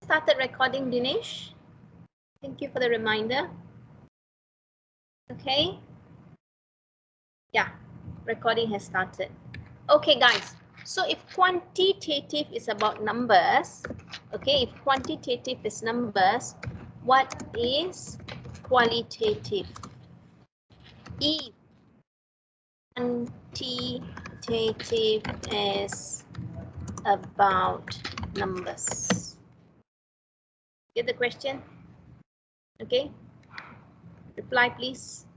started recording, Dinesh? Thank you for the reminder. Okay. Yeah, recording has started. Okay, guys. So if quantitative is about numbers, okay, if quantitative is numbers, what is qualitative? If quantitative is about numbers. Get the question? Okay. Reply, please.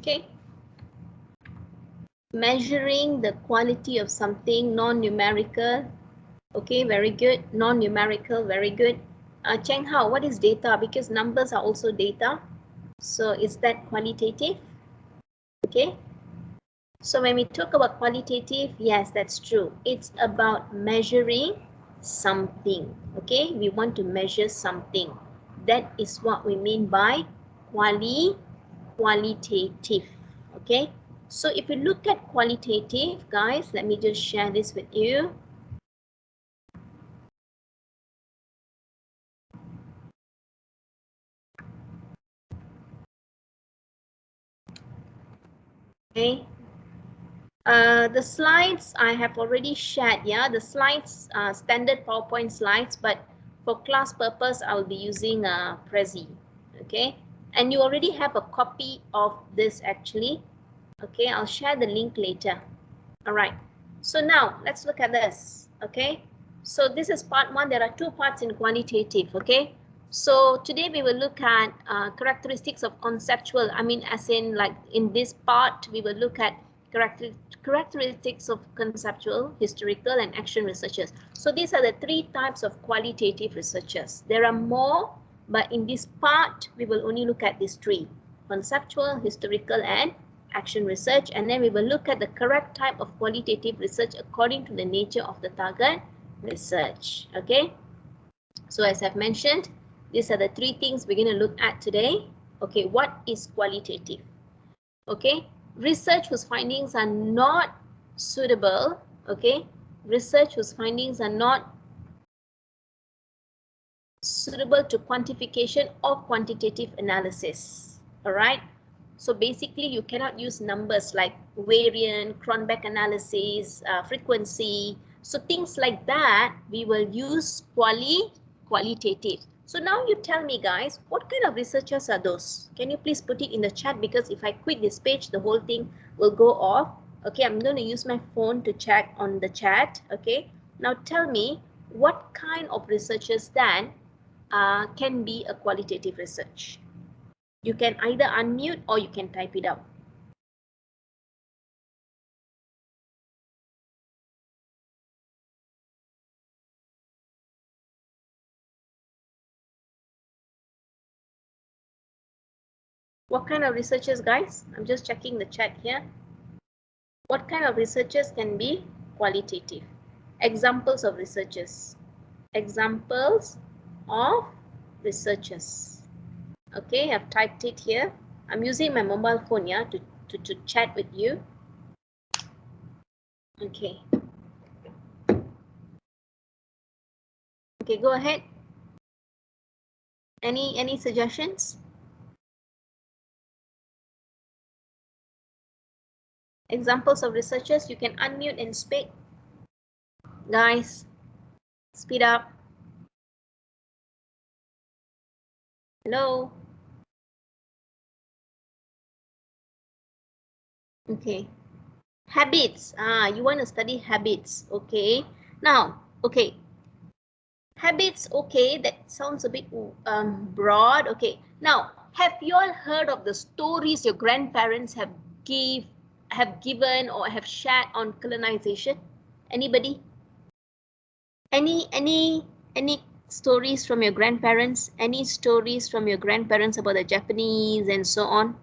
Okay. Measuring the quality of something, non-numerical. Okay, very good. Non-numerical, very good. Cheng Hao, what is data? Because numbers are also data. So is that qualitative? Okay. So when we talk about qualitative, yes, that's true. It's about measuring something. Okay, we want to measure something. That is what we mean by qualitative. Okay, so if you look at qualitative, guys, let me just share this with you. Okay, the slides I have already shared. Yeah, the slides are standard PowerPoint slides, but for class purpose, I'll be using Prezi. Okay, and you already have a copy of this actually. Okay, I'll share the link later. All right, so now let's look at this. Okay, so this is part one. There are two parts in quantitative. Okay, so today we will look at characteristics of conceptual. I mean, as in like in this part, we will look at characteristics of conceptual, historical, and action researchers. So these are the three types of qualitative researchers. There are more, but in this part, we will only look at these three: conceptual, historical, and action research. And then we will look at the correct type of qualitative research according to the nature of the target research. Okay, so as I've mentioned, these are the three things we're going to look at today. Okay, what is qualitative? Okay, research whose findings are not suitable. Okay, research whose findings are not suitable to quantification or quantitative analysis. All right, so basically you cannot use numbers like variant, Cronbach analysis, frequency. So things like that we will use qualitative. So now you tell me, guys, what kind of researchers are those? Can you please put it in the chat, because if I quit this page, the whole thing will go off. Okay, I'm going to use my phone to check on the chat. Okay, now tell me, what kind of researchers then can be a qualitative research? You can either unmute or you can type it out. What kind of researchers, guys? I'm just checking the chat here. What kind of researchers can be qualitative? Examples of researchers. Examples of researchers. Okay, I've typed it here. I'm using my mobile phone, yeah, to chat with you. Okay. Okay, go ahead. Any suggestions? Examples of researchers, you can unmute and speak. Guys, speed up. Hello. Okay. Habits. You want to study habits. Okay. Now, okay. Habits, okay, that sounds a bit broad. Okay, now have you all heard of the stories your grandparents have given or have shared on colonization? Anybody? Any stories from your grandparents? Any stories from your grandparents about the Japanese and so on?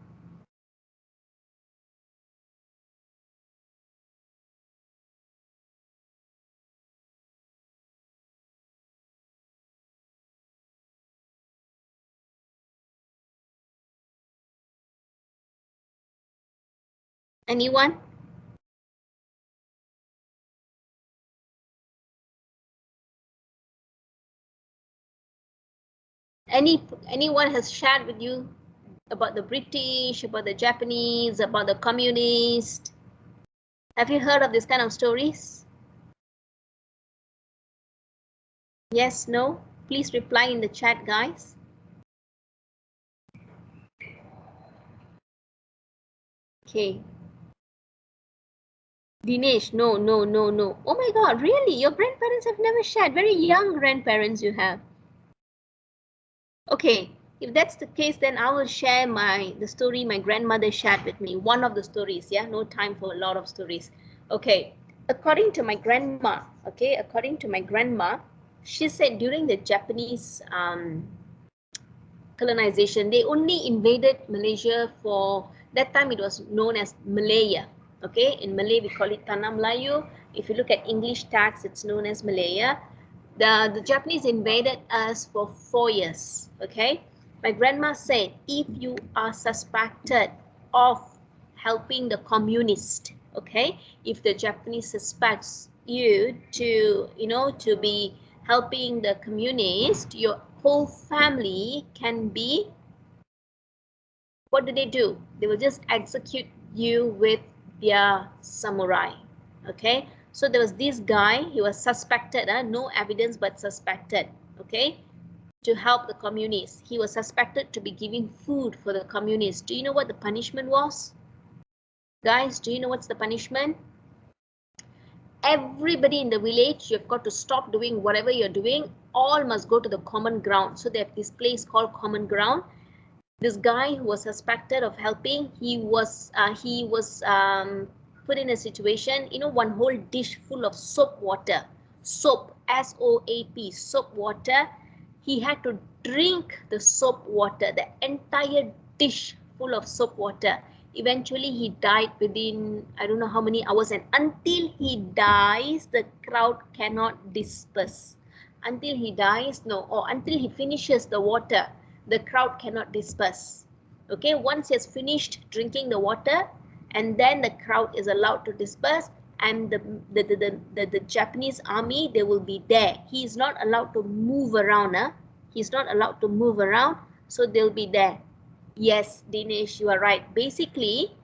Anyone? Anyone has shared with you about the British, about the Japanese, about the communists? Have you heard of this kind of stories? Yes, no? Please reply in the chat, guys. Okay. Dinesh, no, no, no, no. Oh my God, really? Your grandparents have never shared. Very young grandparents you have. Okay, if that's the case, then I will share the story my grandmother shared with me. One of the stories, yeah? No time for a lot of stories. Okay, according to my grandma, she said during the Japanese colonization, they only invaded Malaysia for that time. It was known as Malaya. Okay, in Malay we call it Tanah Melayu. If you look at English tags, it's known as Malaya. The Japanese invaded us for 4 years. Okay, my grandma said if you are suspected of helping the communist, okay, if the Japanese suspects you to be helping the communist, your whole family can be, what do? They will just execute you with their samurai. Okay, so there was this guy, he was suspected, no evidence but suspected, okay, to help the communists. He was suspected to be giving food for the communists. Do you know what the punishment was? Guys, do you know what's the punishment? Everybody in the village, you've got to stop doing whatever you're doing. All must go to the common ground. So they have this place called common ground. This guy who was suspected of helping, he was put in a situation, one whole dish full of soap water, soap, SOAP, soap water. He had to drink the soap water, the entire dish full of soap water. Eventually he died within, I don't know how many hours, and until he dies, the crowd cannot disperse. Until he dies, no, or until he finishes the water, the crowd cannot disperse. Okay, once he has finished drinking the water, and then the crowd is allowed to disperse, and the Japanese army, they will be there. He is not allowed to move around. He's not allowed to move around, so they'll be there. Yes, Dinesh, you are right. Basically,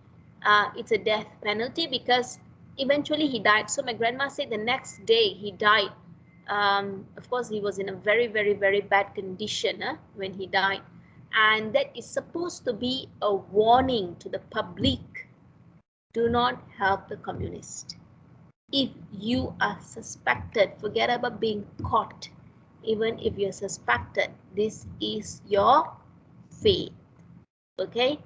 it's a death penalty because eventually he died. So my grandma said the next day he died. Of course, he was in a very, very, very bad condition when he died. And that is supposed to be a warning to the public. Do not help the communist. If you are suspected, forget about being caught. Even if you're suspected, this is your fate. Okay,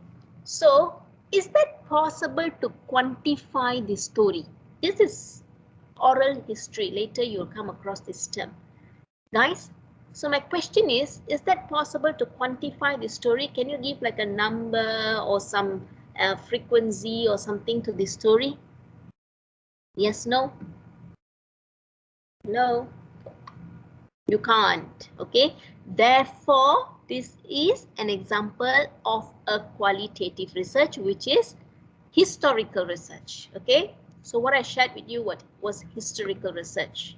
so is that possible to quantify the story? This is oral history. Later you'll come across this term, guys. So my question is that possible to quantify the story? Can you give like a number or some frequency or something to the story? Yes, no? No, you can't. Okay, therefore this is an example of a qualitative research, which is historical research. Okay, so what I shared with you was historical research.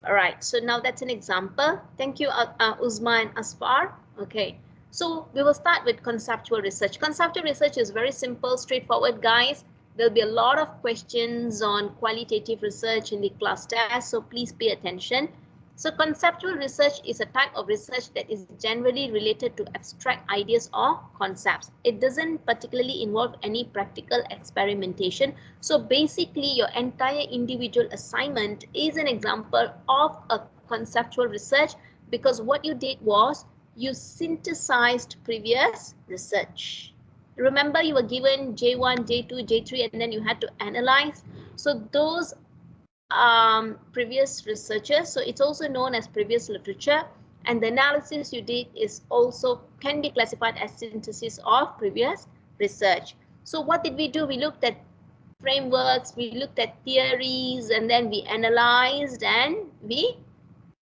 All right, so now that's an example. Thank you, Uzma and Asfar. Okay, so we will start with conceptual research. Conceptual research is very simple, straightforward, guys. There'll be a lot of questions on qualitative research in the class test, so please pay attention. So conceptual research is a type of research that is generally related to abstract ideas or concepts. It doesn't particularly involve any practical experimentation. So basically your entire individual assignment is an example of a conceptual research, because what you did was you synthesized previous research. Remember, you were given J1, J2, J3, and then you had to analyze. So those previous researchers, so it's also known as previous literature, and the analysis you did is also can be classified as synthesis of previous research. So what did we do? We looked at frameworks, we looked at theories, and then we analyzed and we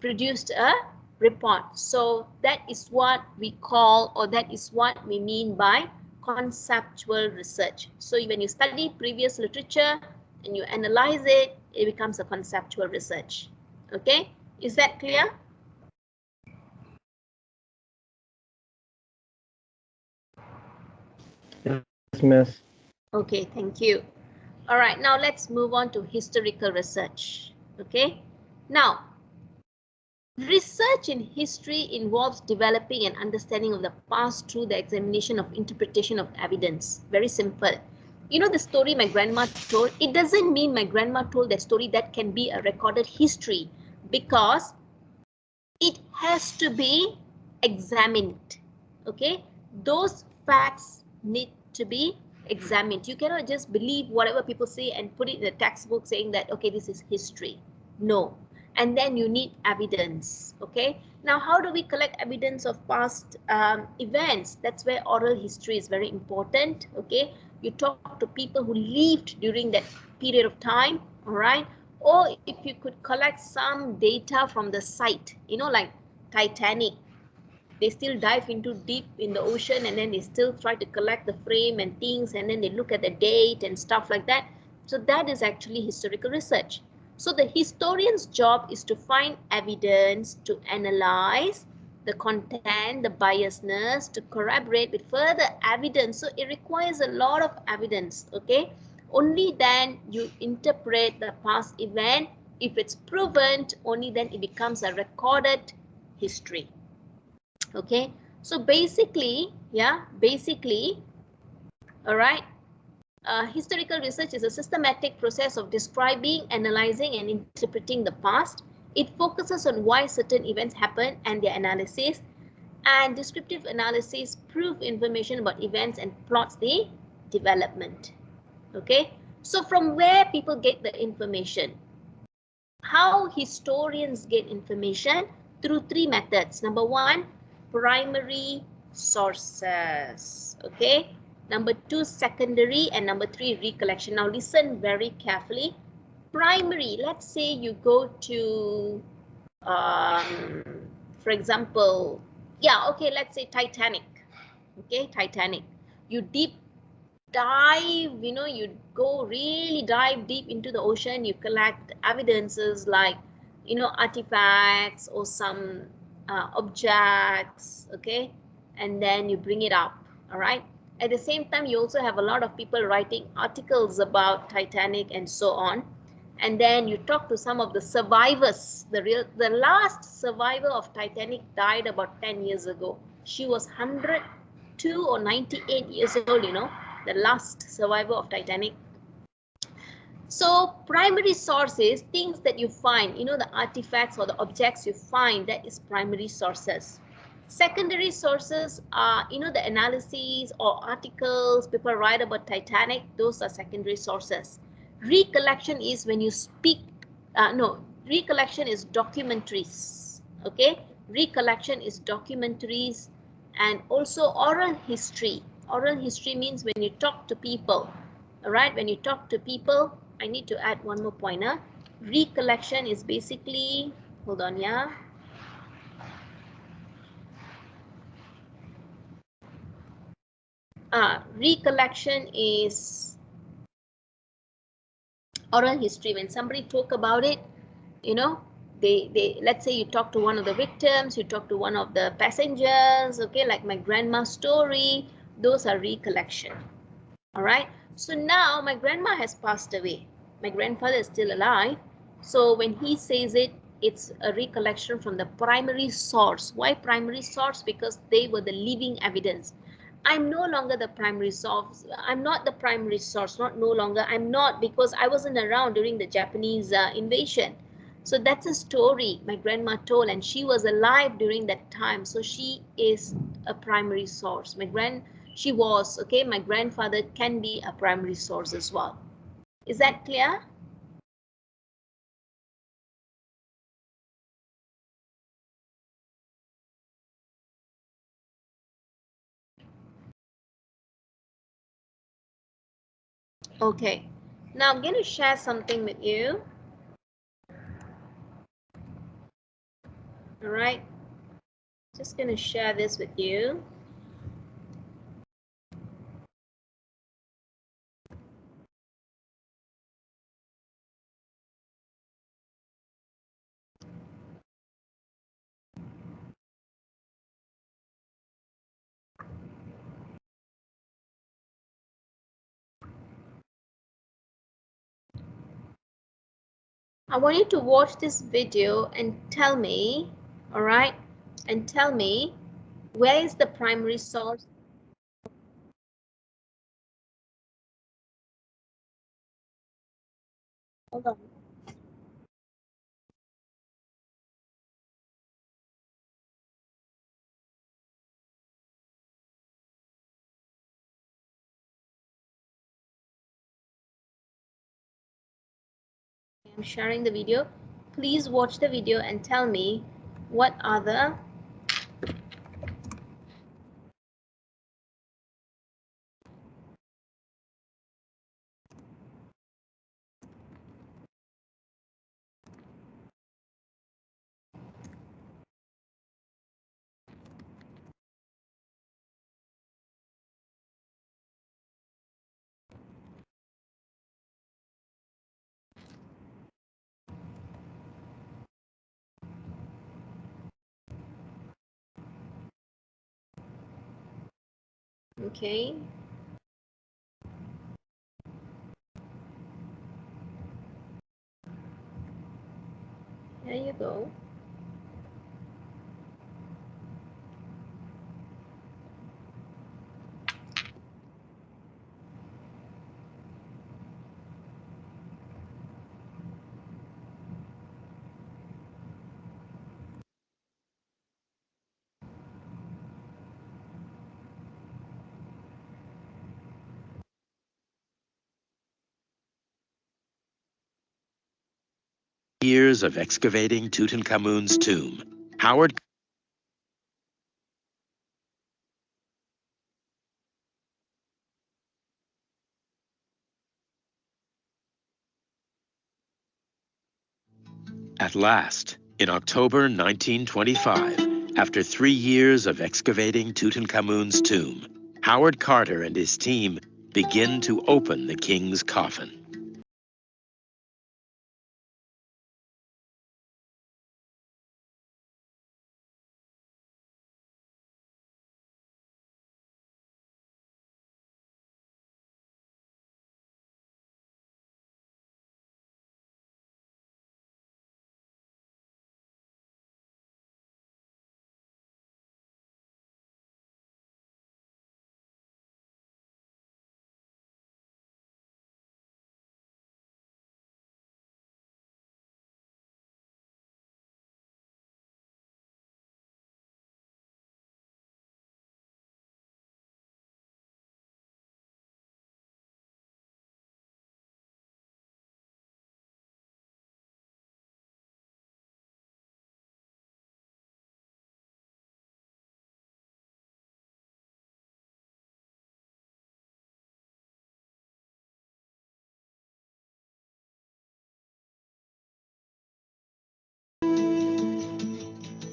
produced a report. So that is what we call, or that is what we mean by conceptual research. So when you study previous literature and you analyze it, it becomes a conceptual research. Okay, is that clear? Yes, miss. Okay, thank you. All right, now let's move on to historical research. Okay, now research in history involves developing an understanding of the past through the examination of interpretation of evidence. Very simple. You know the story my grandma told? It doesn't mean my grandma told that story that can be a recorded history, because it has to be examined. Okay, those facts need to be examined. You cannot just believe whatever people say and put it in the textbook saying that, okay, this is history. No. And then you need evidence. Okay, now how do we collect evidence of past events? That's where oral history is very important. Okay, you talk to people who lived during that period of time. All right, or if you could collect some data from the site, you know, like Titanic, they still dive into deep in the ocean, and then they still try to collect the frame and things, and then they look at the date and stuff like that. So that is actually historical research. So the historian's job is to find evidence, to analyze the content, the biasness, to corroborate with further evidence. So it requires a lot of evidence. Okay, only then you interpret the past event. If it's proven, only then it becomes a recorded history. Okay, so basically, all right, historical research is a systematic process of describing, analyzing, and interpreting the past. It focuses on why certain events happen and their analysis, and descriptive analysis prove information about events and plots the development. Okay, so from where people get the information? How historians get information? Through three methods. Number one, primary sources. Okay, number two, secondary, and number three, recollection. Now listen very carefully. Primary, let's say you go to for example, let's say Titanic. Okay, Titanic, you deep dive, you go really dive deep into the ocean, you collect evidences like, artifacts or some objects, okay, and then you bring it up. All right, at the same time, you also have a lot of people writing articles about Titanic and so on, and then you talk to some of the survivors. The last survivor of Titanic died about 10 years ago. She was 102 or 98 years old, the last survivor of Titanic. So primary sources, things that you find, the artifacts or the objects you find, that is primary sources. Secondary sources are, the analyses or articles people write about Titanic. Those are secondary sources. Recollection is when you speak, recollection is documentaries. Okay, recollection is documentaries, and also oral history. Oral history means when you talk to people. All right, when you talk to people, I need to add one more pointer. Recollection is basically, hold on, yeah. Recollection is oral history. When somebody talk about it, they let's say you talk to one of the victims, you talk to one of the passengers, okay, like my grandma's story, those are recollection. All right, so now my grandma has passed away, my grandfather is still alive, so when he says it, it's a recollection from the primary source. Why primary source? Because they were the living evidence. I'm no longer the primary source. I'm not the primary source, not no longer. I'm not, because I wasn't around during the Japanese invasion. So that's a story my grandma told, and she was alive during that time. So she is a primary source. She was, okay. My grandfather can be a primary source as well. Is that clear? Okay. Now I'm going to share something with you. All right. Just going to share this with you. I want you to watch this video and tell me, all right, and tell me where is the primary source. Hold on. I'm sharing the video. Please watch the video and tell me what are the okay. There you go. Years of excavating Tutankhamun's tomb. Howard At last, in October 1925, after 3 years of excavating Tutankhamun's tomb, Howard Carter and his team begin to open the king's coffin.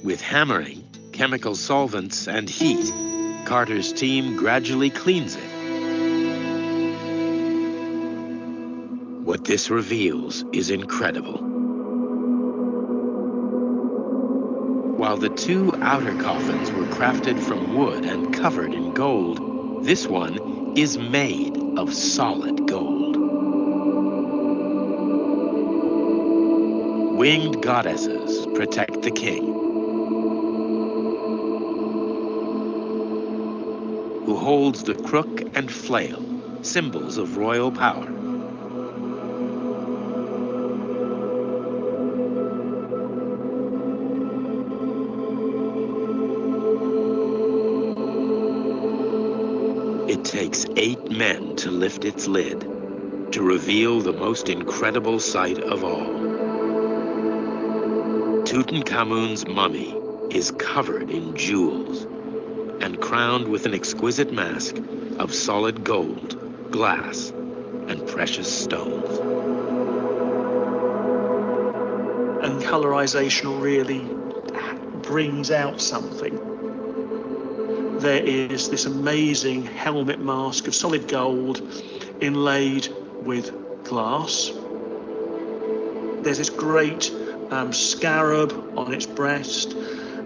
With hammering, chemical solvents, and heat, Carter's team gradually cleans it. What this reveals is incredible. While the 2 outer coffins were crafted from wood and covered in gold, this one is made of solid gold. Winged goddesses protect the king, who holds the crook and flail, symbols of royal power. It takes 8 men to lift its lid, to reveal the most incredible sight of all. Tutankhamun's mummy is covered in jewels and crowned with an exquisite mask of solid gold, glass, and precious stones. And colorization really brings out something. There is this amazing helmet mask of solid gold inlaid with glass. There's this great scarab on its breast.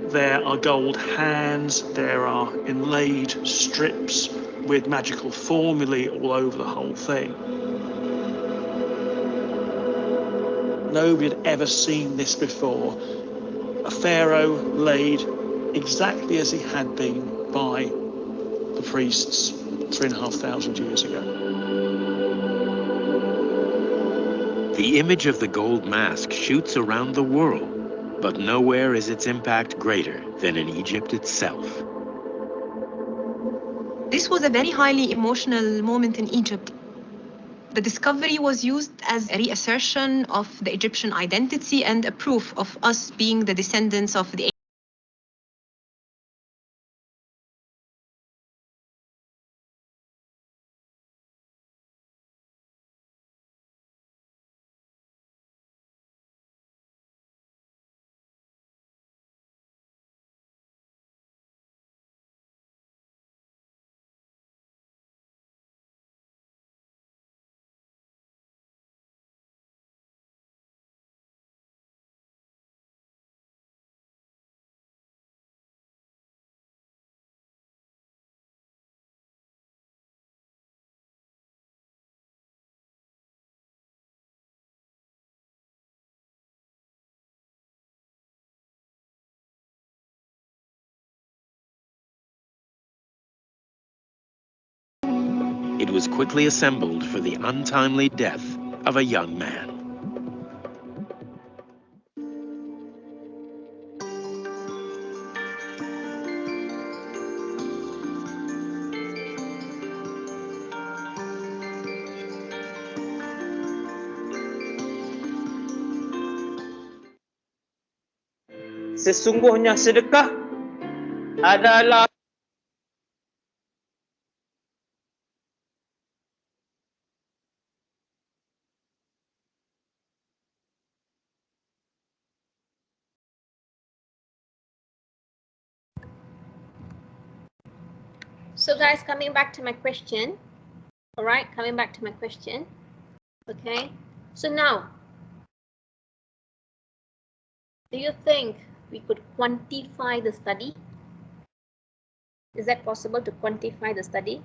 There are gold hands. There are inlaid strips with magical formulae all over the whole thing. Nobody had ever seen this before. A pharaoh laid exactly as he had been by the priests 3,500 years ago. The image of the gold mask shoots around the world, but nowhere is its impact greater than in Egypt itself. This was a very highly emotional moment in Egypt. The discovery was used as a reassertion of the Egyptian identity and a proof of us being the descendants of the It was quickly assembled for the untimely death of a young man. Sesungguhnya sedekah adalah So guys, coming back to my question. All right, coming back to my question. Okay, so now, do you think we could quantify the study? Is that possible to quantify the study?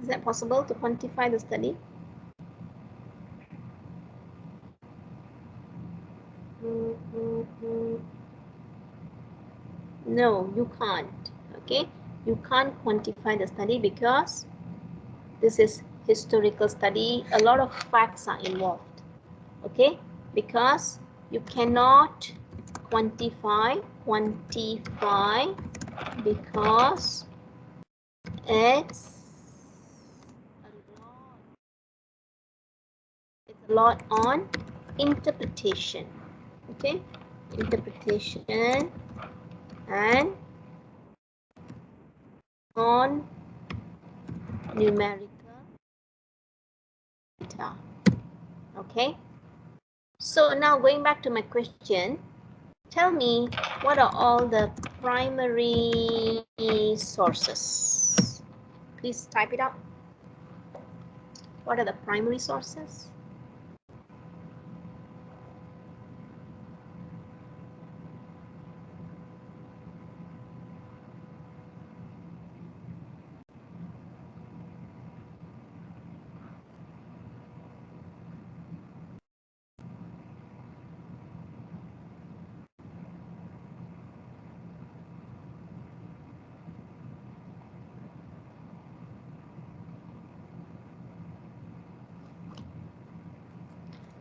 Is that possible to quantify the study? No, you can't. Okay, you can't quantify the study because this is historical study. A lot of facts are involved. Okay, because you cannot quantify because it's a lot on interpretation. Okay, interpretation and on numerical data. Okay, so now going back to my question, tell me what are all the primary sources? Please type it out. What are the primary sources?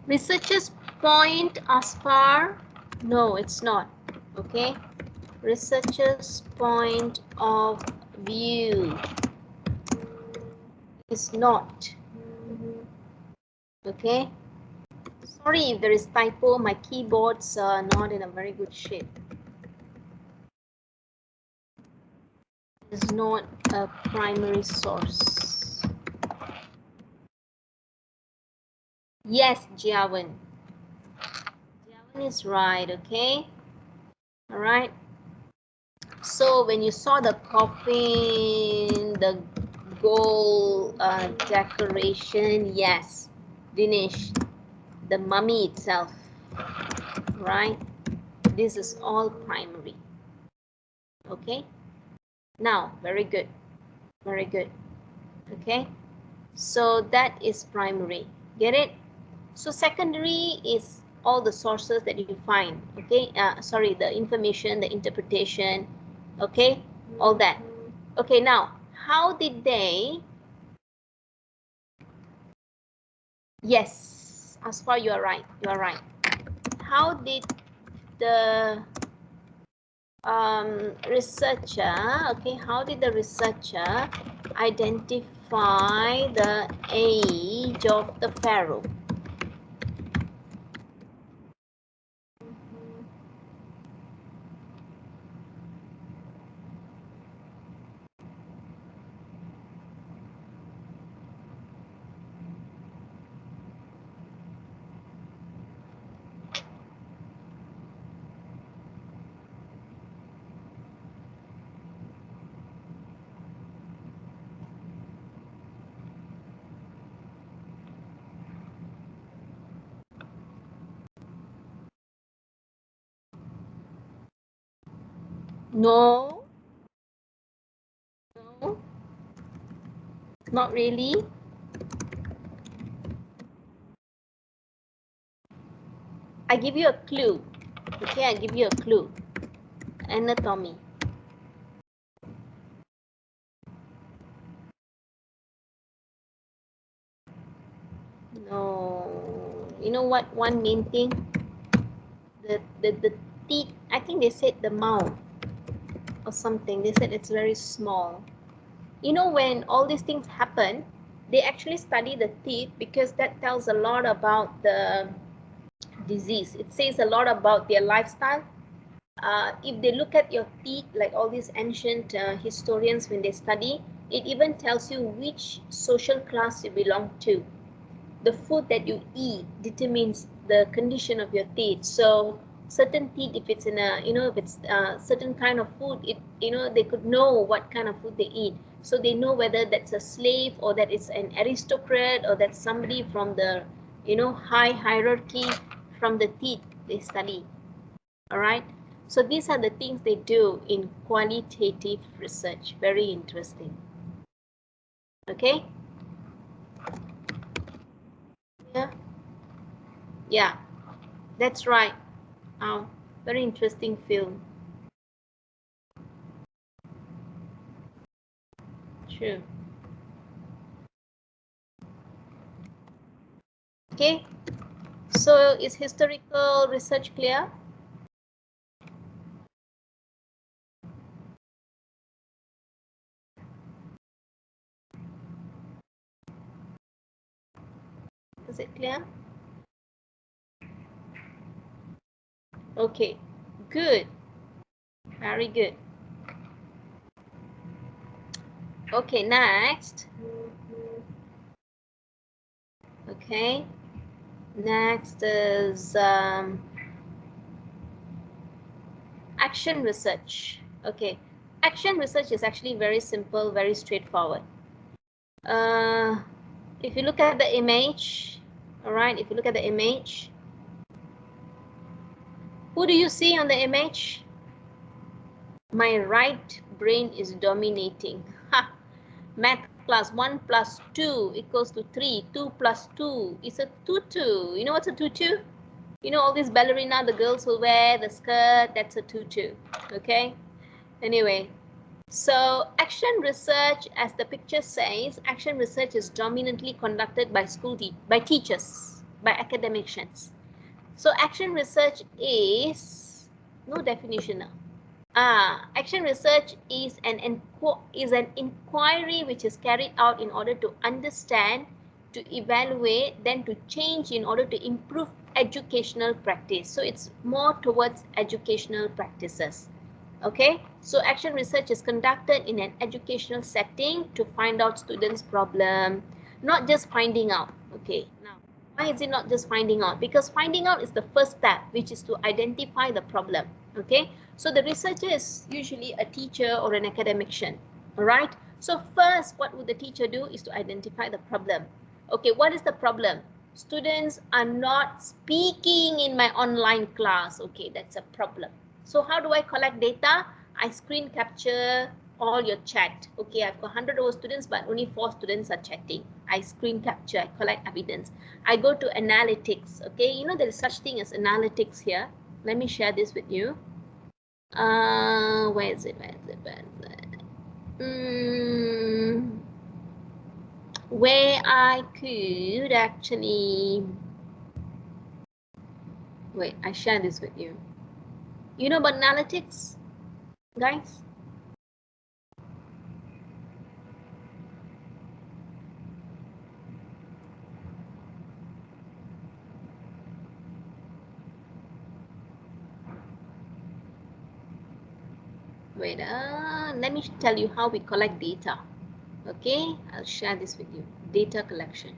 Researchers point as far, no, it's not. Okay, researcher's point of view is not. Okay, sorry if there is typo, my keyboard's not in a very good shape. Is not a primary source. Yes, Jiawen. Jiawen is right, okay? All right. So when you saw the coffin, the gold decoration, yes, Dinesh, the mummy itself, right? This is all primary. Okay. Now, very good. Very good. Okay. So that is primary. Get it? So secondary is all the sources that you find. Okay. Sorry, the information, the interpretation. Okay. All that. Okay. Now, how did they? Yes, as far you are right. You are right. How did the researcher? Okay. How did the researcher identify the age of the pharaoh? No, no, not really. I give you a clue. Okay, I give you a clue. Anatomy. No. You know what? One main thing. The teeth. I think they said the mouth or something. They said it's very small. You know, when all these things happen, they actually study the teeth because that tells a lot about the disease. It says a lot about their lifestyle. If they look at your teeth, like all these ancient historians, when they study, it even tells you which social class you belong to. The food that you eat determines the condition of your teeth. So certain teeth, if it's in a, if it's certain kind of food, they could know what kind of food they eat. So they know whether that's a slave or that it's an aristocrat or that's somebody from the, high hierarchy. From the teeth they study. All right. So these are the things they do in qualitative research. Very interesting. Okay. Yeah. Yeah. That's right. Very interesting film. True. Okay. So is historical research clear? Is it clear? Okay. Good. Very good. Okay, next. Okay. Next is action research. Okay. Action research is actually very simple, very straightforward. If you look at the image, all right, if you look at the image, who do you see on the image? My right brain is dominating. Ha! Math class 1 plus 2 equals to 3. 2 plus 2 is a tutu. You know what's a tutu? You know all these ballerina, the girls will wear the skirt, that's a tutu. Okay? Anyway, so action research, as the picture says, action research is dominantly conducted by teachers, by academicians. So action research is no definition now. Action research is an inquiry which is carried out in order to understand, to evaluate, then to change in order to improve educational practice. So it's more towards educational practices. Okay, so action research is conducted in an educational setting to find out students' problem, not just finding out. Okay, now why is it not just finding out? Because finding out is the first step, which is to identify the problem. Okay, so the researcher is usually a teacher or an academician. All right, so first what would the teacher do is to identify the problem. Okay, what is the problem? Students are not speaking in my online class. Okay, that's a problem. So how do I collect data? I screen capture all your chat. Okay, I've got 100 over students, but only 4 students are chatting. I screen capture, I collect evidence. I go to analytics. Okay, you know there is such thing as analytics here. Let me share this with you. Where is it? Where I could actually, wait, I share this with you. You know about analytics, guys? Wait, let me tell you how we collect data. Okay, I'll share this with you. Data collection.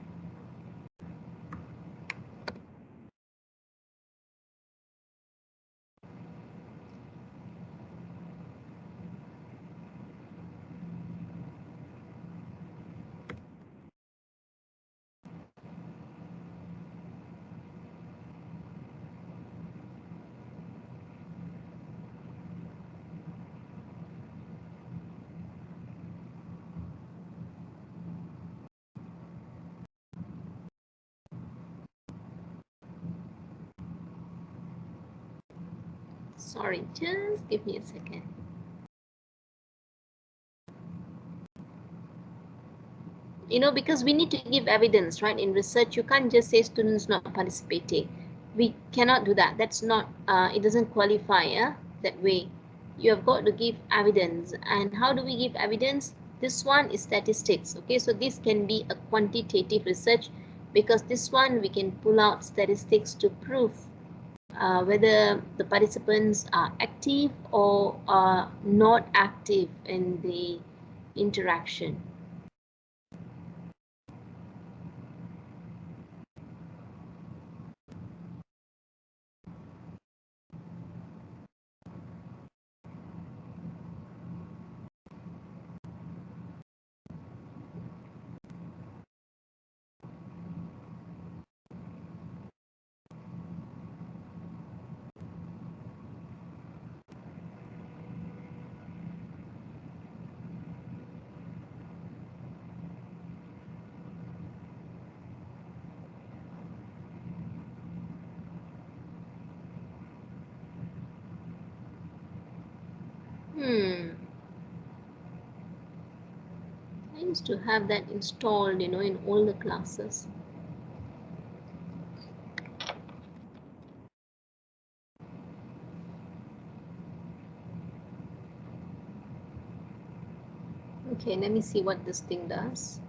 Sorry, just give me a second. You know, because we need to give evidence, right? In research, you can't just say students not participating. We cannot do that. That's not, it doesn't qualify that way. You have got to give evidence. And how do we give evidence? This one is statistics. Okay, so this can be a quantitative research because this one we can pull out statistics to prove whether the participants are active or are not active in the interaction. I used to have that installed, you know, in all the classes. Okay, let me see what this thing does.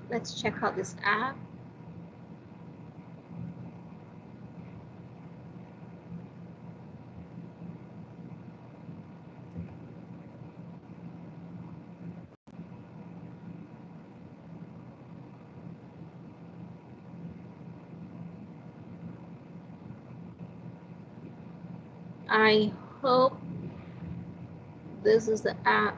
Let's check out this app. I hope this is the app.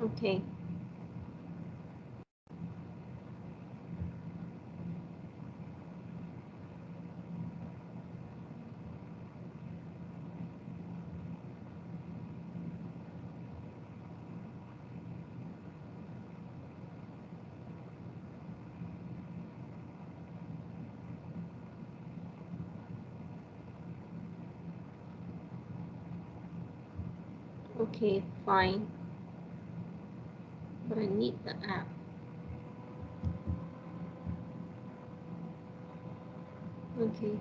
Okay. Okay, fine. But I need the app. Okay.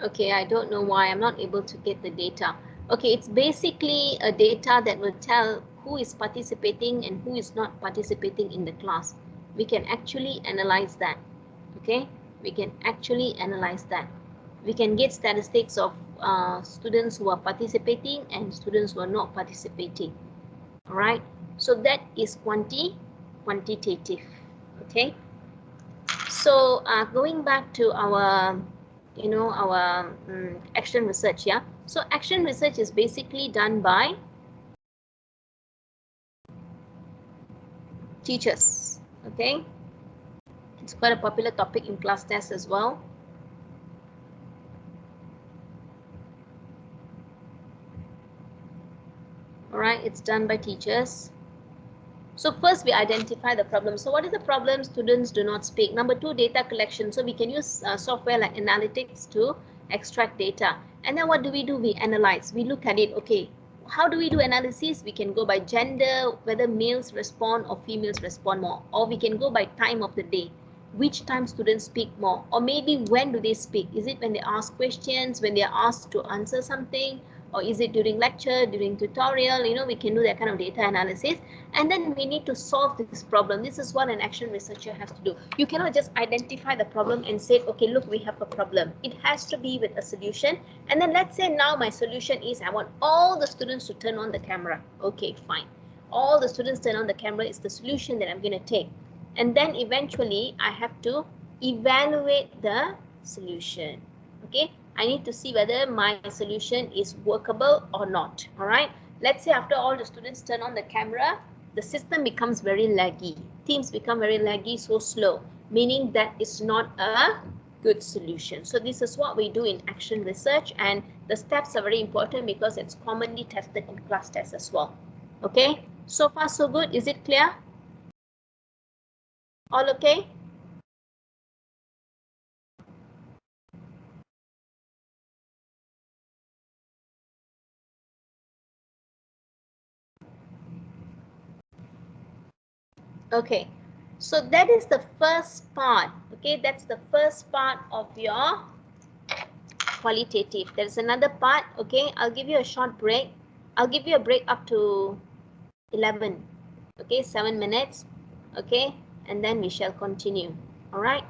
Okay, I don't know why I'm not able to get the data. Okay, it's basically a data that will tell who is participating and who is not participating in the class. We can actually analyze that. Okay, we can actually analyze that. We can get statistics of students who are participating and students who are not participating. All right, so that is quantitative. Okay, so going back to our our action research. Yeah, so action research is basically done by teachers. Okay, it's quite a popular topic in class tests as well. All right, it's done by teachers. So first we identify the problem. So what is the problem? Students do not speak. Number two, data collection. So we can use software like analytics to extract data. And then what do? We analyze. We look at it. Okay, how do we do analysis? We can go by gender, whether males respond or females respond more. Or we can go by time of the day. Which time students speak more? Or maybe when do they speak? Is it when they ask questions, when they are asked to answer something? Or is it during lecture, during tutorial? We can do that kind of data analysis. And then we need to solve this problem. This is what an action researcher has to do. You cannot just identify the problem and say, okay, look, we have a problem. It has to be with a solution. And then let's say now my solution is I want all the students to turn on the camera. Okay, fine. All the students turn on the camera is the solution that I'm going to take. And then eventually I have to evaluate the solution. Okay, I need to see whether my solution is workable or not. All right, let's say after all the students turn on the camera, the system becomes very laggy. Teams become very laggy, so slow, meaning that it's not a good solution. So this is what we do in action research, and the steps are very important because it's commonly tested in class tests as well. Okay, so far so good. Is it clear? All okay? Okay, so that is the first part. Okay, that's the first part of your qualitative. There's another part. Okay, I'll give you a short break. I'll give you a break up to 11. Okay, 7 minutes. Okay, and then we shall continue. All right.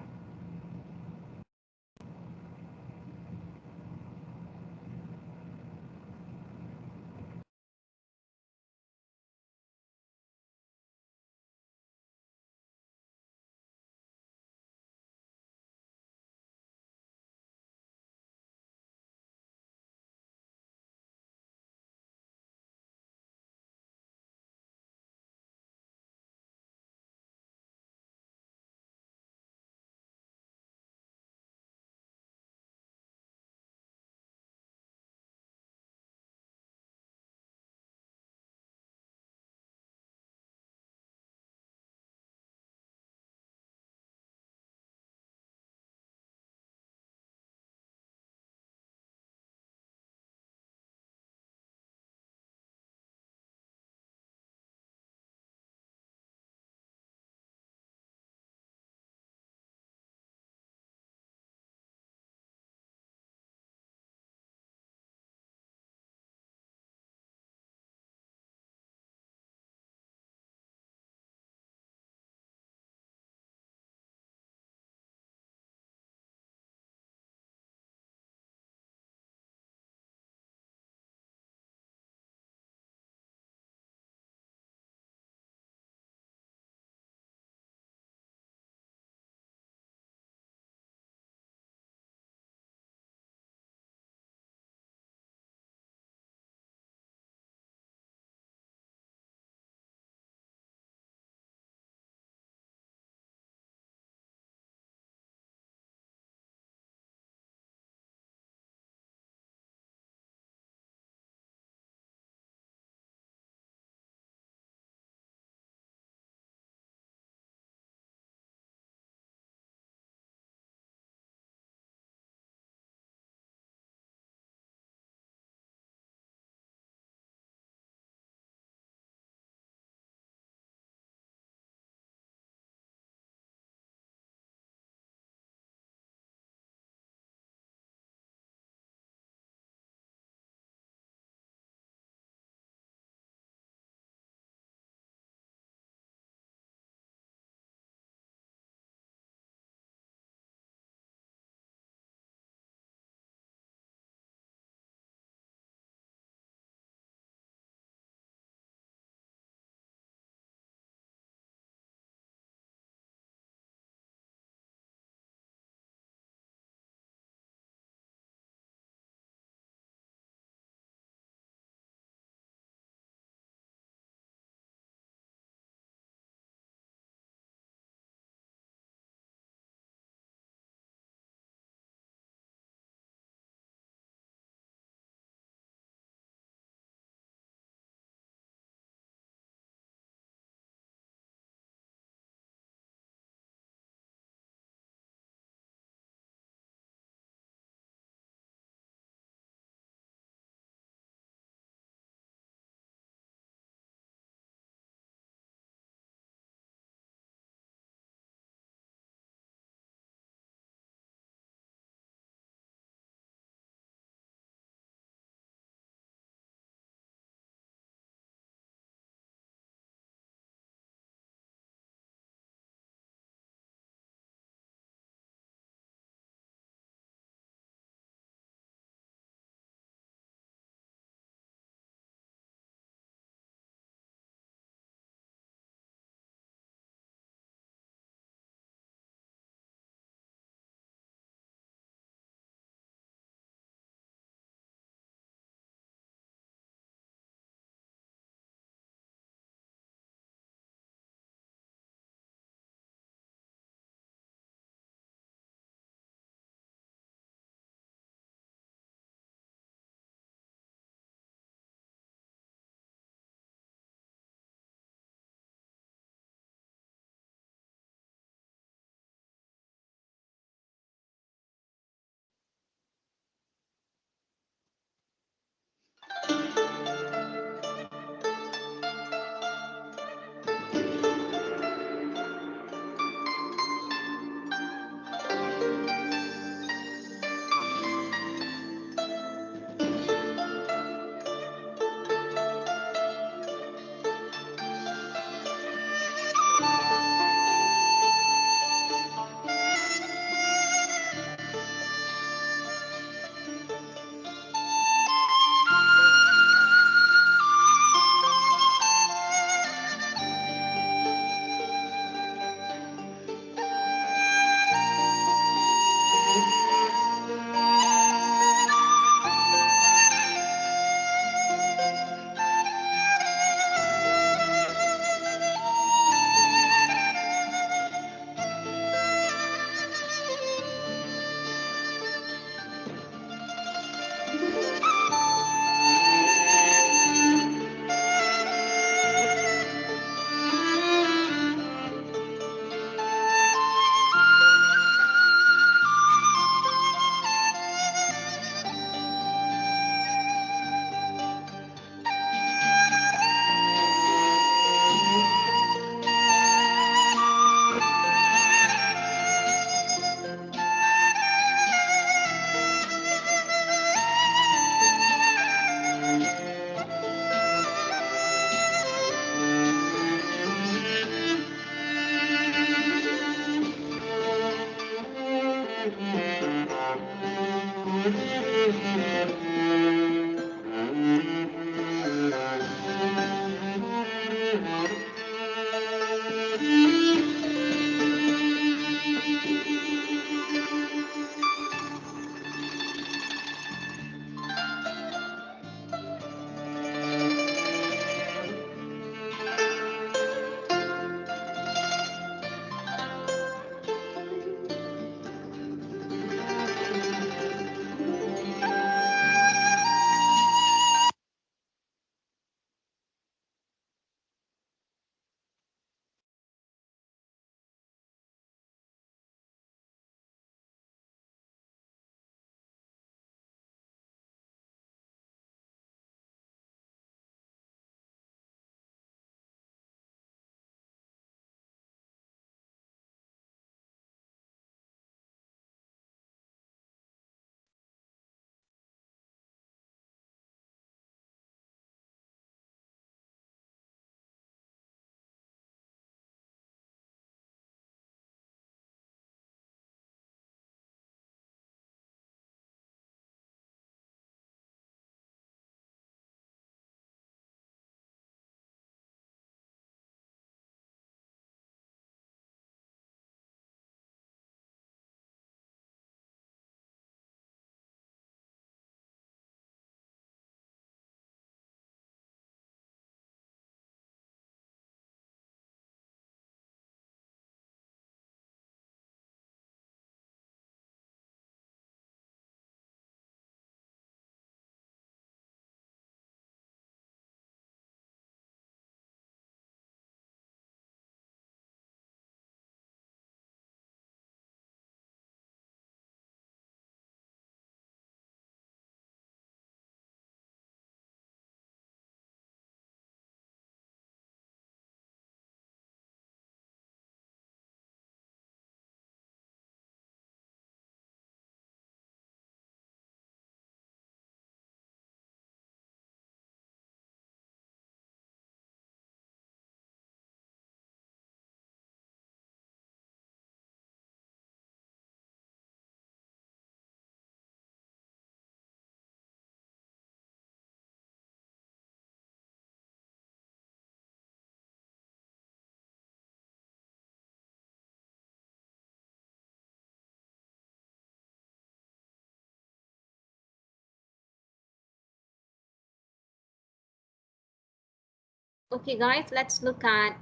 Okay, guys, let's look at,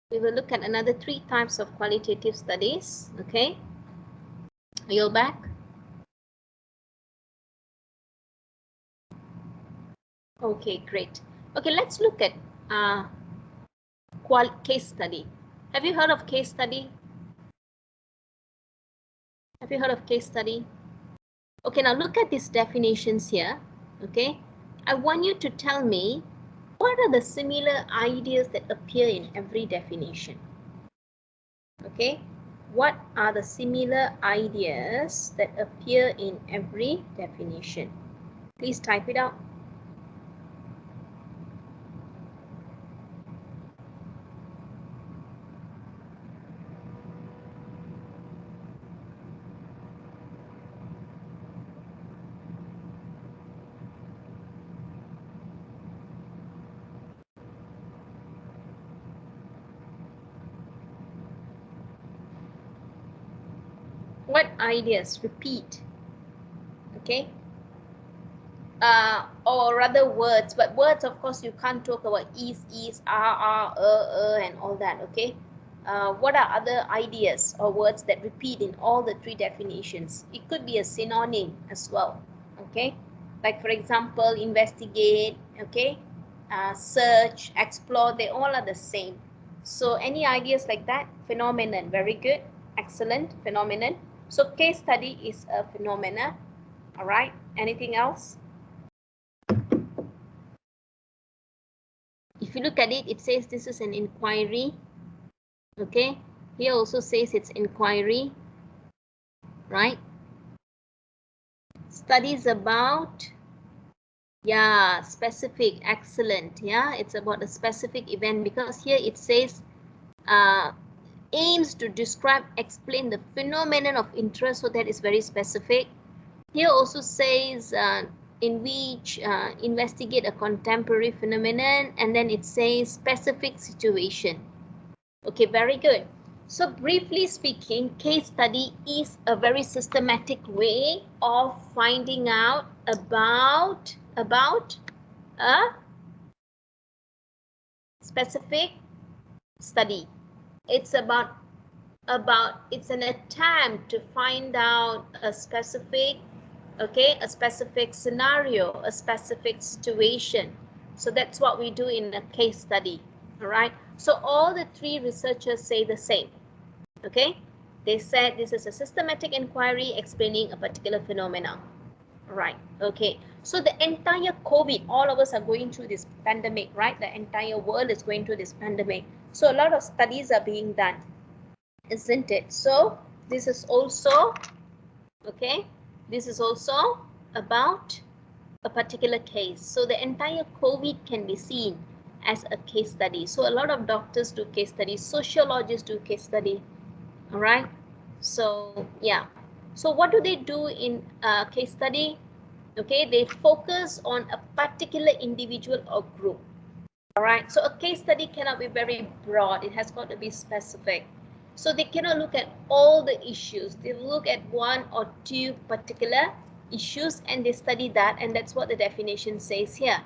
we will look at another 3 types of qualitative studies. Okay, you're back. Okay, great. Okay, let's look at case study. Have you heard of case study? Have you heard of case study? Okay, now look at these definitions here. Okay, I want you to tell me what are the similar ideas that appear in every definition. Okay, what are the similar ideas that appear in every definition? Please type it out. What ideas? Repeat. Okay, or rather words, but words, of course, you can't talk about is, are, and all that. Okay, what are other ideas or words that repeat in all the three definitions? It could be a synonym as well, okay? Like for example, investigate, okay? Search, explore, they all are the same. So any ideas like that? Phenomenon, very good, excellent, phenomenon. So case study is a phenomena, all right? Anything else? If you look at it, it says this is an inquiry, okay? Here also says it's inquiry, right? Studies about, yeah, specific, excellent, yeah, it's about a specific event, because here it says aims to describe, explain the phenomenon of interest, so that is very specific. Here also says in which investigate a contemporary phenomenon, and then it says specific situation. Okay, very good. So briefly speaking, case study is a very systematic way of finding out about a specific study. It's it's an attempt to find out a specific, okay, a specific scenario, a specific situation. So that's what we do in a case study, all right? So all the three researchers say the same, okay? They said this is a systematic inquiry explaining a particular phenomenon, right? Okay, so the entire COVID, all of us are going through this pandemic, right? The entire world is going through this pandemic. So a lot of studies are being done, isn't it? So this is also, okay, this is also about a particular case. So the entire COVID can be seen as a case study. So a lot of doctors do case studies, sociologists do case study, all right? So yeah, so what do they do in a case study? Okay, they focus on a particular individual or group, all right? So a case study cannot be very broad, it has got to be specific. So they cannot look at all the issues, they look at one or two particular issues and they study that, and that's what the definition says here.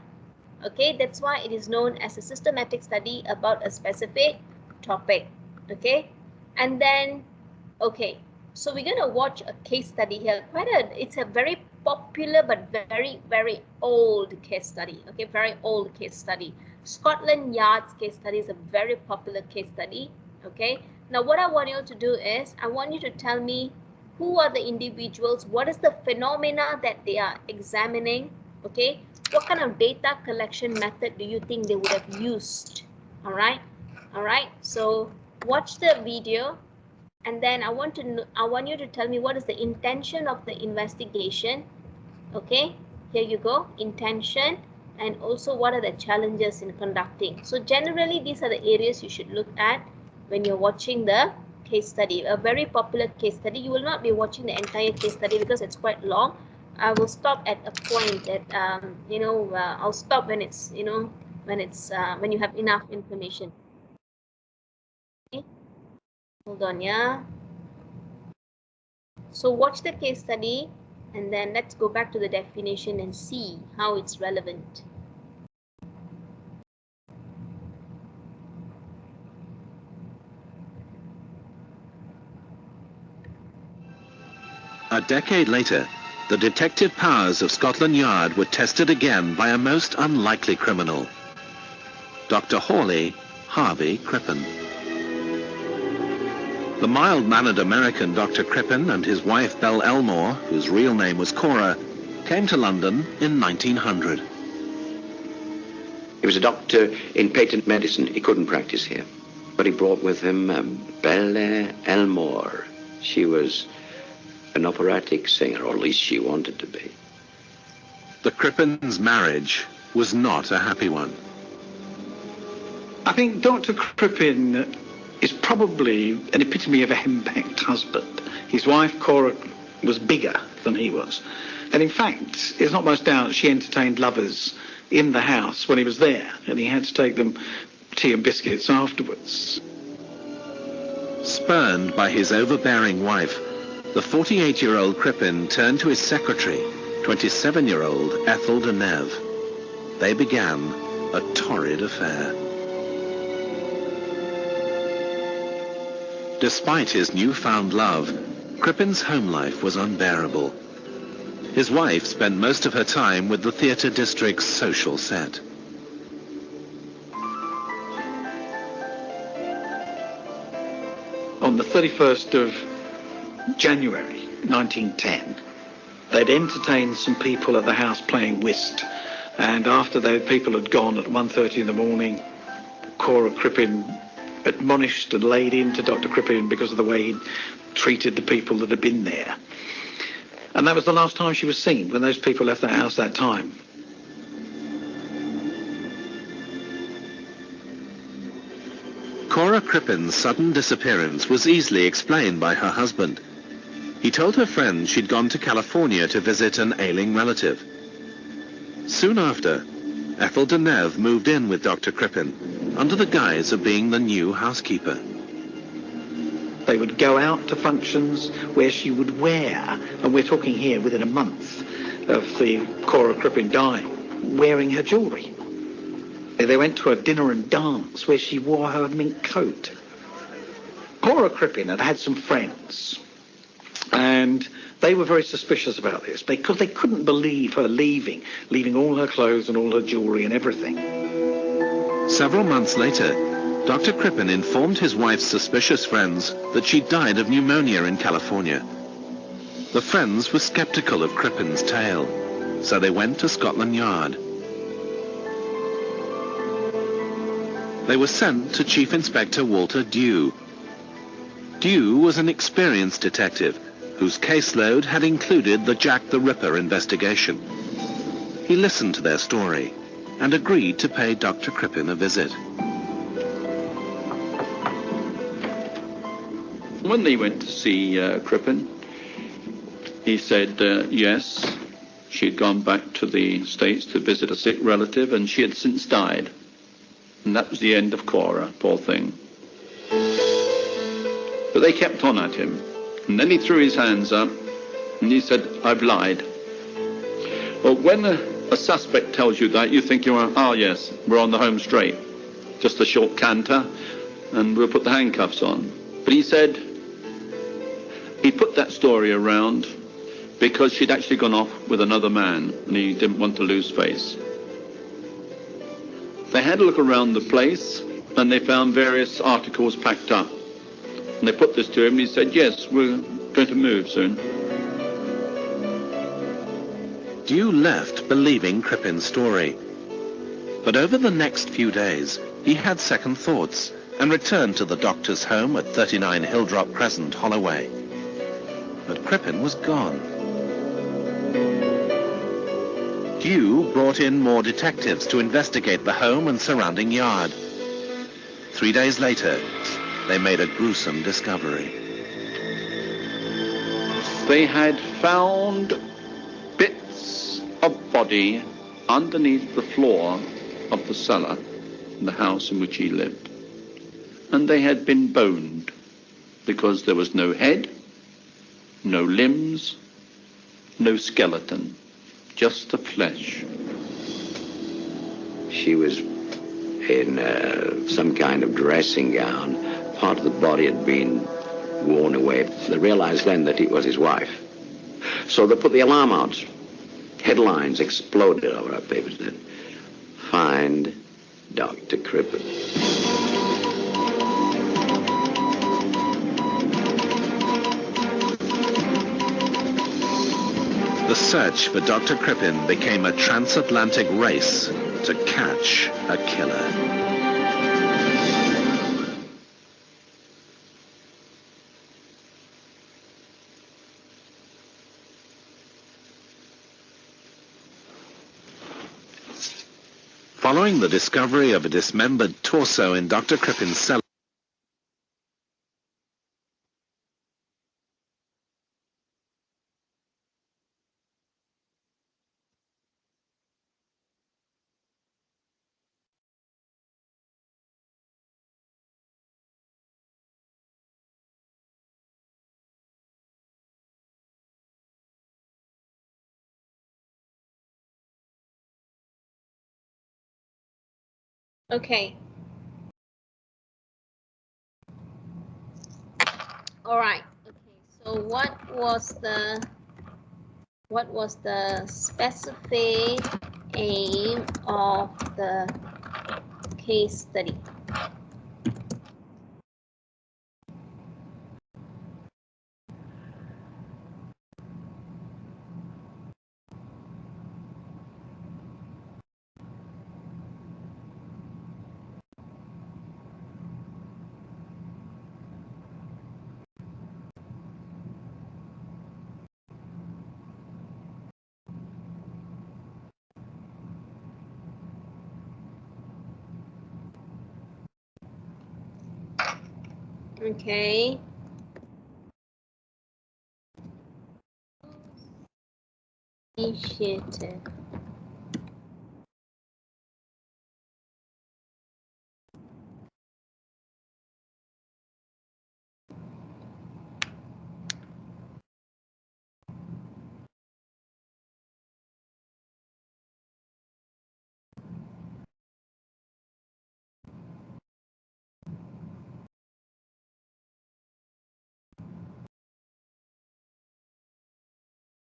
Okay, that's why it is known as a systematic study about a specific topic. Okay, and then, okay, so we're going to watch a case study here. It's a very popular but very old case study. Okay, very old case study. Scotland Yard's case study is a very popular case study. Okay, now what I want you to do is, I want you to tell me who are the individuals, what is the phenomena that they are examining, okay? What kind of data collection method do you think they would have used? All right, so watch the video, and then I want you to tell me what is the intention of the investigation. Okay, here you go, intention, and also what are the challenges in conducting. So generally these are the areas you should look at when you're watching the case study. A very popular case study. You will not be watching the entire case study because it's quite long. I will stop at a point that I'll stop when it's when you have enough information. Okay, hold on, yeah. So watch the case study and then let's go back to the definition and see how it's relevant. A decade later, the detective powers of Scotland Yard were tested again by a most unlikely criminal, Dr. Hawley Harvey Crippen. The mild-mannered American Dr. Crippen and his wife Belle Elmore, whose real name was Cora, came to London in 1900. He was a doctor in patent medicine. He couldn't practice here. But he brought with him Belle Elmore. She was an operatic singer, or at least she wanted to be. The Crippens' marriage was not a happy one. I think Dr. Crippen is probably an epitome of a henpecked husband. His wife, Cora, was bigger than he was. And in fact, there's not much doubt she entertained lovers in the house when he was there, and he had to take them tea and biscuits afterwards. Spurned by his overbearing wife, the 48-year-old Crippen turned to his secretary, 27-year-old Ethel de Neve. They began a torrid affair. Despite his newfound love, Crispin's home life was unbearable. His wife spent most of her time with the theatre district's social set. On the 31st of January 1910, they'd entertained some people at the house playing whist, and after the people had gone at 1:30 in the morning, Cora Crispin admonished and laid into Dr. Crispin because of the way he'd treated the people that had been there. And that was the last time she was seen, when those people left that house that time. Cora Crispin's sudden disappearance was easily explained by her husband. He told her friends she'd gone to California to visit an ailing relative. Soon after, Ethel de Neve moved in with Dr. Crispin, under the guise of being the new housekeeper. They would go out to functions where she would wear, and we're talking here within a month of the Cora Crispin dying, wearing her jewellery. They went to a dinner and dance where she wore her mink coat. Cora Crispin had had some friends, and they were very suspicious about this because they couldn't believe her leaving all her clothes and all her jewellery and everything. Several months later, Dr. Crispin informed his wife's suspicious friends that she died of pneumonia in California. The friends were skeptical of Crispin's tale, so they went to Scotland Yard. They were sent to Chief Inspector Walter Dew. Dew was an experienced detective whose caseload had included the Jack the Ripper investigation. He listened to their story and agreed to pay Dr. Crispin a visit. When they went to see Crispin, he said yes, she had gone back to the States to visit a sick relative, and she had since died. And that was the end of Cora, poor thing. But they kept on at him. And then he threw his hands up and he said, I've lied. Well, when a suspect tells you that, you think oh yes, we're on the home straight. Just a short canter and we'll put the handcuffs on. But he said he put that story around because she'd actually gone off with another man and he didn't want to lose face. They had a look around the place and they found various articles packed up. And they put this to him and he said, yes, we're going to move soon. Dew left believing Crispin's story. But over the next few days, he had second thoughts and returned to the doctor's home at 39 Hilldrop Crescent, Holloway. But Crispin was gone. Dew brought in more detectives to investigate the home and surrounding yard. 3 days later, they made a gruesome discovery. They had found bits of body underneath the floor of the cellar in the house in which he lived. And they had been boned because there was no head, no limbs, no skeleton. Just the flesh. She was in some kind of dressing gown. Part of the body had been worn away. They realized then that it was his wife. So they put the alarm out. Headlines exploded over our papers then. Find Dr. Crispin. The search for Dr. Crispin became a transatlantic race to catch a killer. Following the discovery of a dismembered torso in Dr. Crispin's cellar, Okay. All right. Okay. So what was the specific aim of the case study? Okay. Initiative.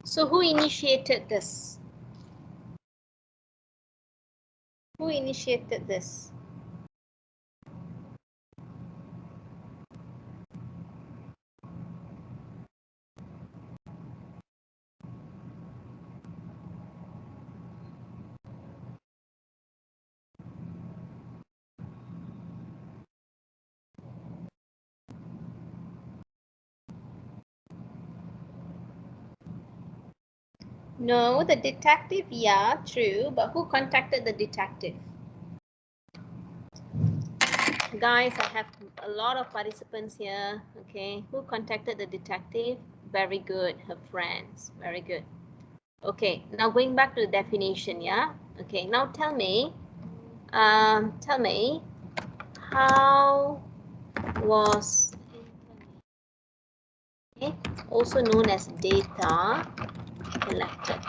So who initiated this? Who initiated this? No, the detective, yeah, true, but who contacted the detective? Guys, I have a lot of participants here. Okay, who contacted the detective? Very good, her friends. Very good. Okay, now going back to the definition, yeah. Okay, now tell me how was also known as data collected?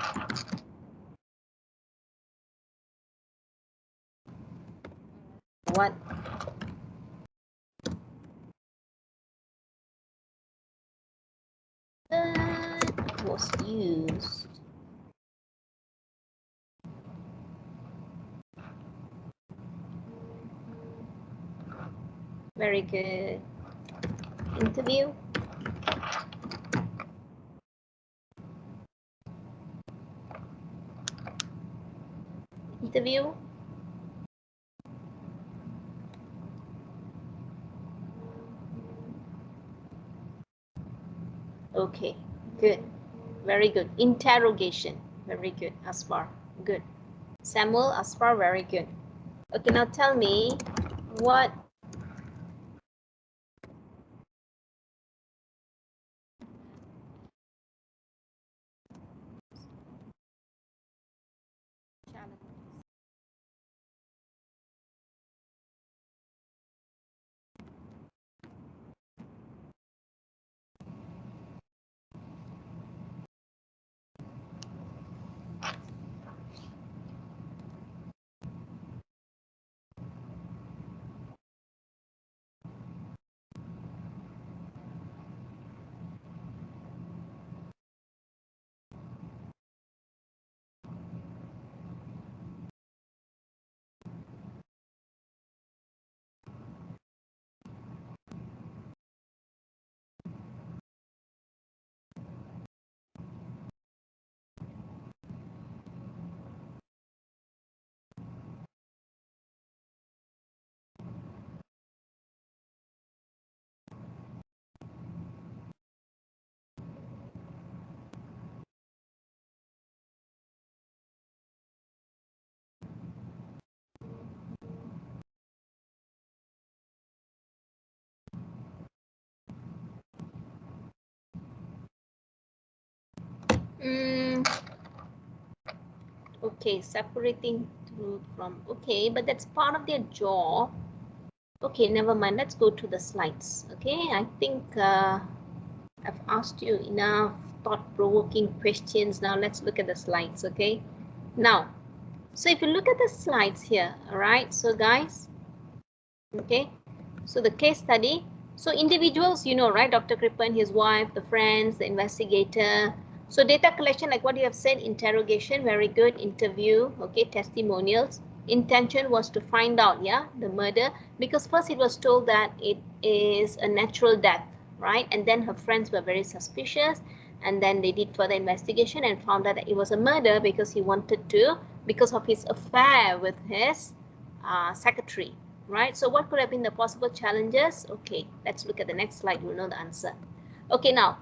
What was used? Very good. Interview. Interview. Okay, good. Very good. Interrogation. Very good. Asfar. Good. Samuel, Asfar, very good. Okay, now tell me what okay, separating truth from okay, but that's part of their job. Okay, never mind. Let's go to the slides. Okay, I think I've asked you enough thought-provoking questions. Now let's look at the slides. Okay, now, so if you look at the slides here, all right, so guys, okay, so the case study. So individuals, you know, right? Dr. Kripan, his wife, the friends, the investigator. So data collection, like what you have said, interrogation, very good, interview, okay, testimonials. Intention was to find out, yeah, the murder, because first it was told that it is a natural death, right? And then her friends were very suspicious, and then they did further investigation and found out that it was a murder because he wanted to, because of his affair with his secretary, right? So what could have been the possible challenges? Okay, let's look at the next slide. You'll know the answer. Okay, now,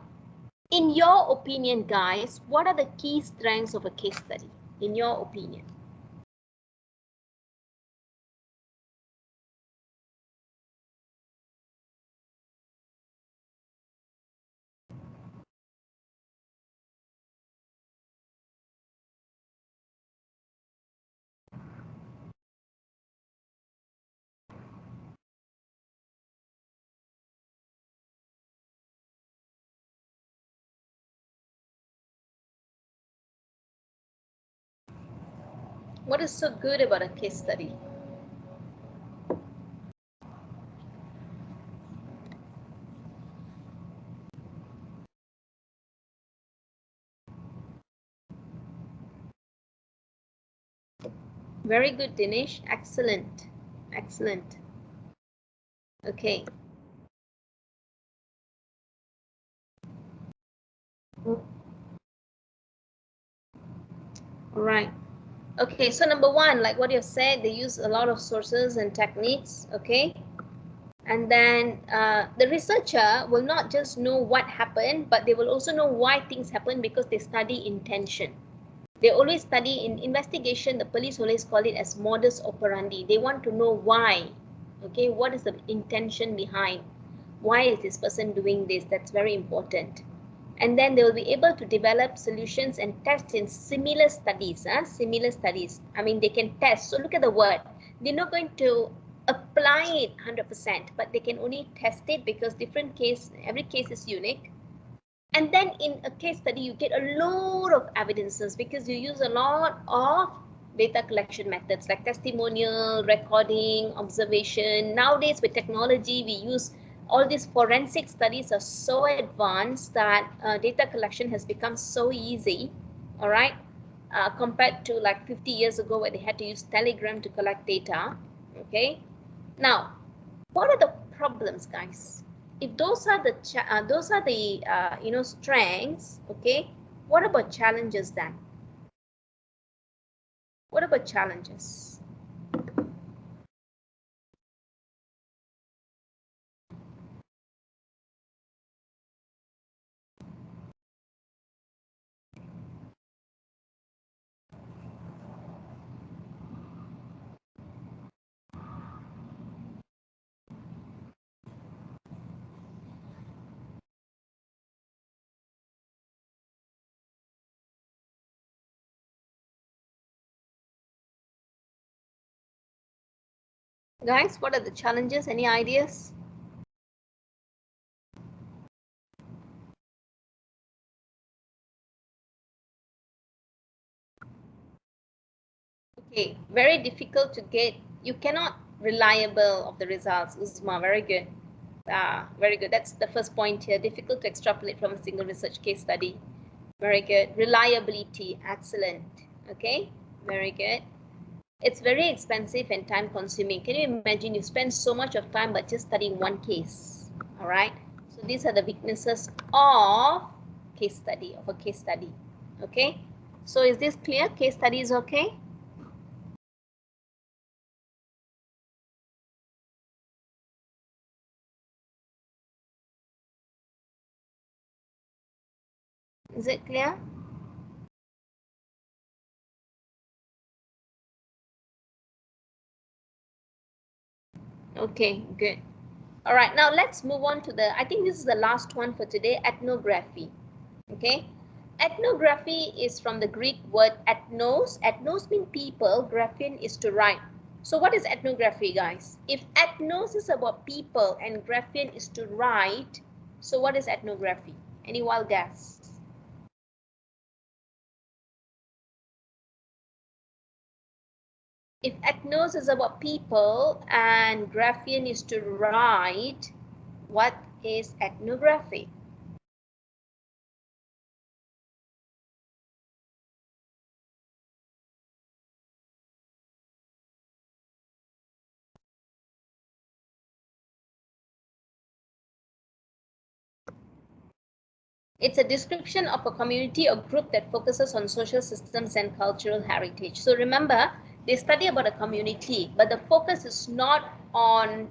in your opinion, guys, what are the key strengths of a case study, in your opinion? What is so good about a case study? Very good, Dinesh. Excellent. Excellent. Okay. All right. Okay, so number one, like what you've said, they use a lot of sources and techniques, okay? And then the researcher will not just know what happened, but they will also know why things happen because they study intention. They always study in investigation, the police always call it as modus operandi. They want to know why, okay? What is the intention behind? Why is this person doing this? That's very important. And then they will be able to develop solutions and test in similar studies. Similar studies. I mean, they can test. So look at the word. They're not going to apply it 100%, but they can only test it because different case, every case is unique. And then in a case study, you get a lot of evidences because you use a lot of data collection methods like testimonial, recording, observation. Nowadays with technology, we use all these forensic studies are so advanced that data collection has become so easy, all right, compared to like 50 years ago where they had to use Telegram to collect data, okay? Now, what are the problems, guys? If those are the strengths, okay, what about challenges then? What about challenges? Guys, what are the challenges? Any ideas? Okay, very difficult to get. You cannot reliable of the results. Uzma, very good. Very good. That's the first point here. Difficult to extrapolate from a single research case study. Very good. Reliability, excellent. Okay, very good. It's very expensive and time consuming. Can you imagine you spend so much of time but just studying one case? All right. So these are the weaknesses of case study, of a case study. Okay. So is this clear? Case study is okay? Is it clear? Okay, good. All right, now let's move on to I think this is the last one for today, ethnography. Okay, ethnography is from the Greek word ethnos. Ethnos means people, graphein is to write. So what is ethnography, guys? If ethnos is about people and graphein is to write, so what is ethnography? Any wild guess? If ethnos is about people and graphein is to write, What is ethnography? It's a description of a community or group that focuses on social systems and cultural heritage. So remember, they study about a community, but the focus is not on,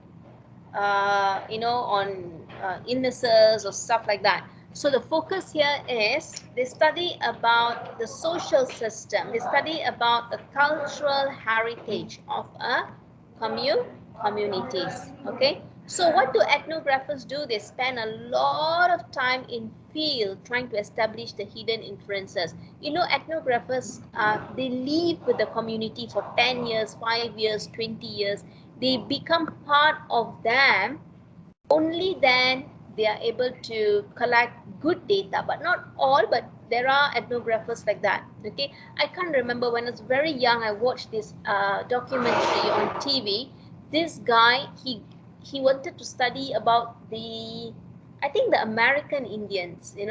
illnesses or stuff like that. So the focus here is they study about the social system. They study about the cultural heritage of a communities. Okay. So what do ethnographers do? They spend a lot of time in field trying to establish the hidden influences. You know, ethnographers, they live with the community for 10 years, 5 years, 20 years. They become part of them. Only then they are able to collect good data, but not all, but there are ethnographers like that. Okay, I can't remember, when I was very young, I watched this documentary on TV. This guy, he wanted to study about the, I think, the American Indians, he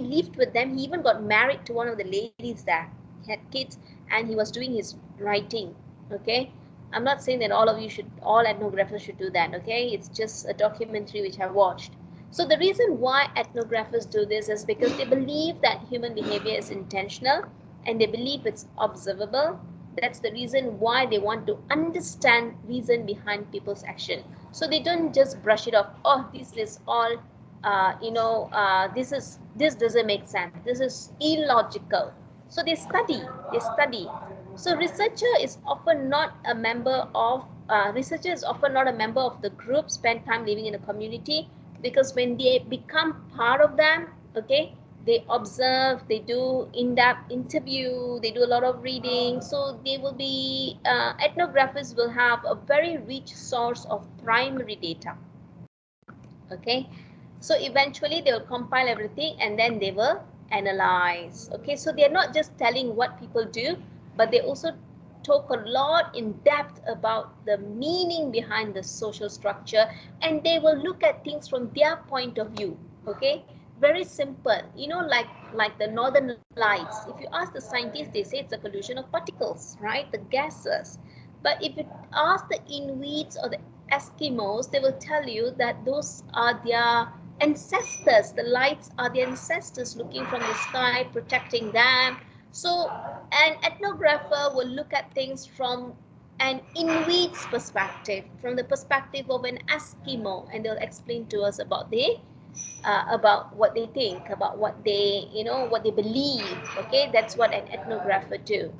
lived with them. He even got married to one of the ladies there. He had kids, and he was doing his writing. Okay, I'm not saying that all ethnographers should do that. Okay, it's just a documentary which I watched. So the reason why ethnographers do this is because they believe that human behavior is intentional, and they believe it's observable. That's the reason why they want to understand reason behind people's action. So they don't just brush it off. Oh, this is all this doesn't make sense, this is illogical. So they study. So researcher is often not a member of the group, spend time living in a community, because when they become part of them, okay, they observe, they do in-depth interview, they do a lot of reading. So they will be ethnographers will have a very rich source of primary data. Okay, so eventually they will compile everything and then they will analyze. Okay, so they're not just telling what people do, but they also talk a lot in depth about the meaning behind the social structure, and they will look at things from their point of view. Okay, very simple, like the northern lights. If you ask the scientists, they say it's a collision of particles, right, the gases. But if you ask the Inuits or the Eskimos, they will tell you that those are their ancestors. The lights are their ancestors looking from the sky, protecting them. So an ethnographer will look at things from an Inuit's perspective, from the perspective of an Eskimo, and they'll explain to us about what they think, about what they believe. Okay, that's what an ethnographer do.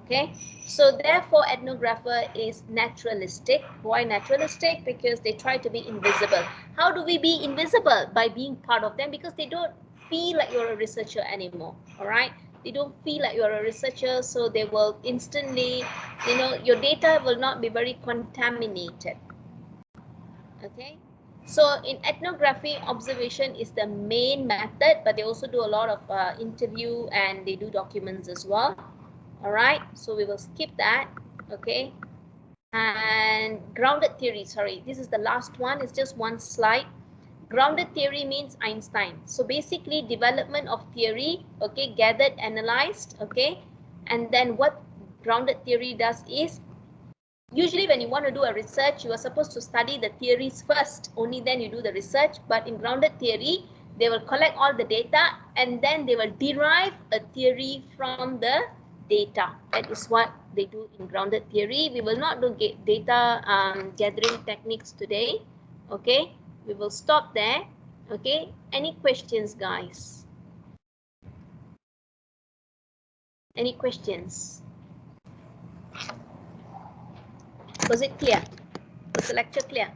Okay, so therefore ethnographer is naturalistic. Why naturalistic? Because they try to be invisible. How do we be invisible? By being part of them, because they don't feel like you're a researcher anymore. All right, they don't feel like you're a researcher, so they will instantly, your data will not be very contaminated. Okay, so in ethnography, observation is the main method, but they also do a lot of interview, and they do documents as well. All right, so we will skip that. Okay, and grounded theory, sorry, this is the last one, it's just one slide. Grounded theory means Einstein. So basically development of theory, okay, gathered, analyzed, okay, and then what grounded theory does is, usually when you want to do a research, you are supposed to study the theories first, only then you do the research. But in grounded theory, they will collect all the data, and then they will derive a theory from the data. That is what they do in grounded theory. We will not do data gathering techniques today. Okay, we will stop there. Okay, any questions, guys? Any questions? Was it clear? Was the lecture clear?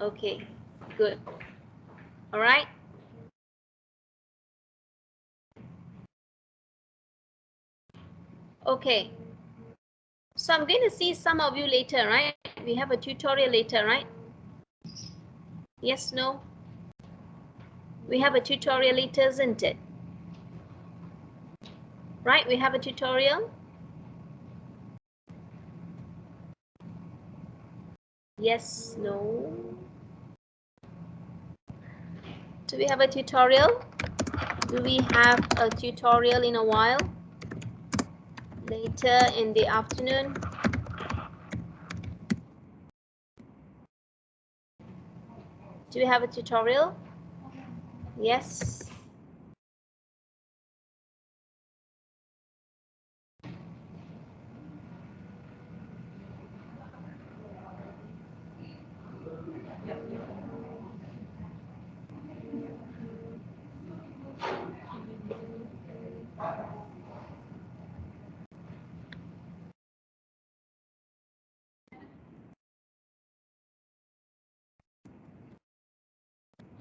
Okay, good. All right. Okay, so I'm going to see some of you later, right? We have a tutorial later, right? Yes, no? We have a tutorial later, isn't it? Right, we have a tutorial. Yes, no. Do we have a tutorial? Do we have a tutorial in a while? Later in the afternoon? Do we have a tutorial? Yes.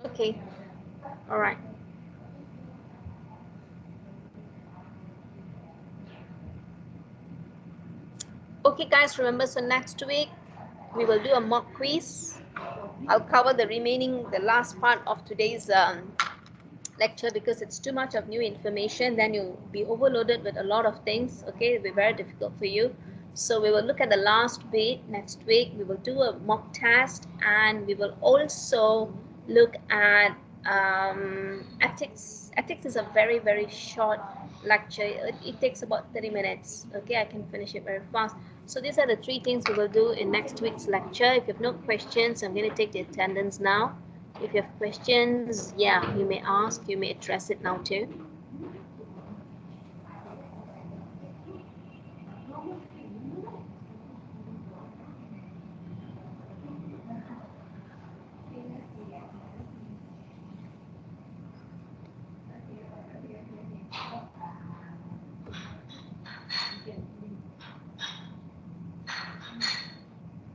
Okay. All right. Okay, guys, remember, so next week we will do a mock quiz. I'll cover the last part of today's lecture because it's too much of new information. Then you'll be overloaded with a lot of things. Okay, it'll be very difficult for you. So we will look at the last bit next week. We will do a mock test, and we will also look at ethics. Ethics is a very, very short lecture. It takes about 30 minutes. Okay, I can finish it very fast. So these are the three things we will do in next week's lecture. If you have no questions, I'm going to take the attendance now. If you have questions, yeah, you may ask, you may address it now too.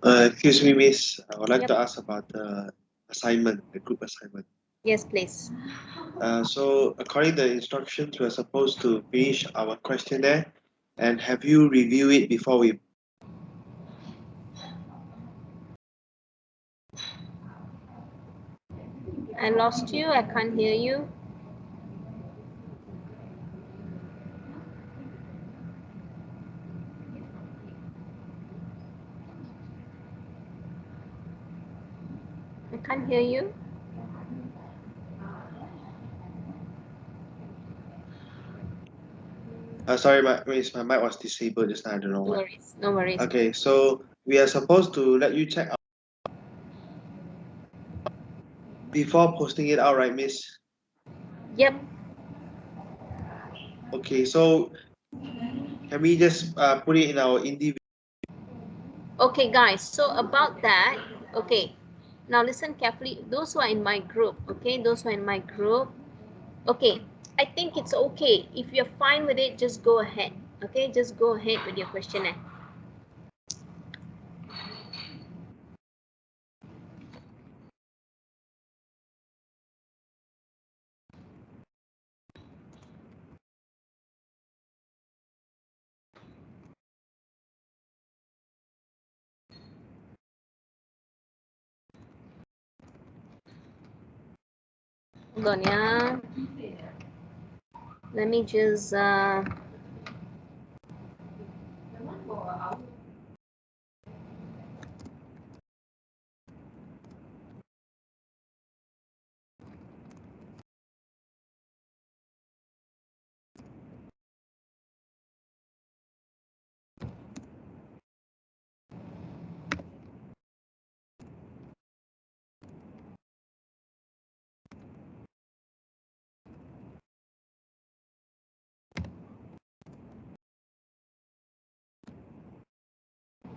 Excuse me, Miss. I would like Yep. to ask about the assignment, the group assignment. Yes, please. So, according to the instructions, we're supposed to finish our questionnaire, and have you reviewed it before we? I lost you. I can't hear you. I can't hear you. Sorry, Miss, my mic was disabled just now. I don't know No why. worries. No worries. Okay, so we are supposed to let you check out before posting it out, right, Miss? Yep. Okay, so can we just put it in our individual? Okay, guys. So about that, okay. Now listen carefully. Those who are in my group, okay, those who are in my group, okay. I think it's okay. If you're fine with it, just go ahead. Okay, just go ahead with your questionnaire. Hold on, yeah. Let me just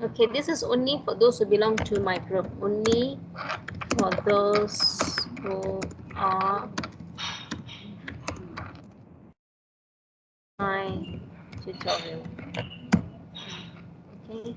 okay, this is only for those who belong to my group. Only for those who are my tutorial. Okay.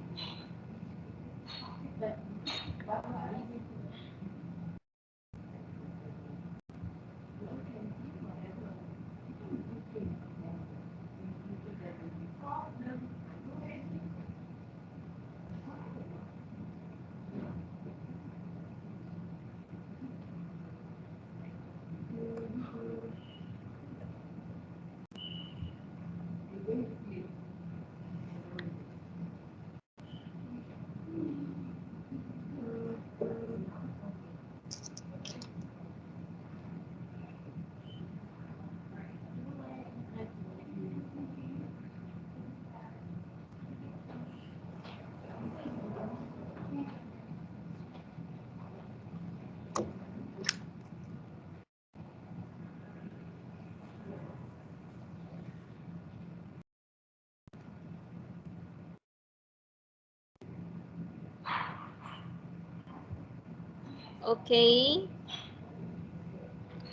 Okay.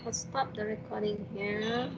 I'll stop the recording here.